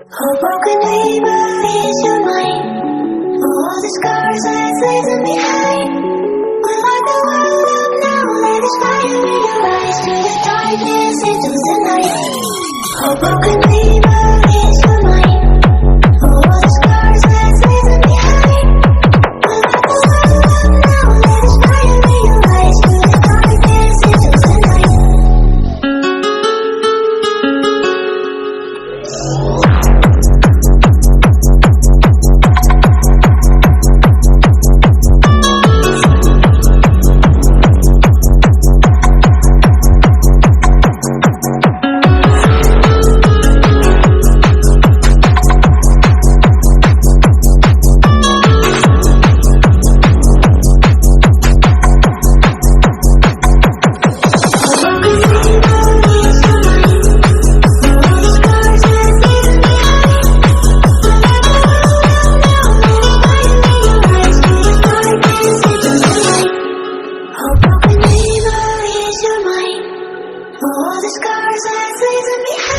A broken neighbor is your mind. All the scars that's leaving behind. We light the world up now. Let us fire in your eyes. Turn the darkness into the night. A broken neighbor is your mind. All the scars that's leaving behind. We light the world up now. Let us fire in your eyes. Turn the darkness into the night. All the scars that's leaving behind.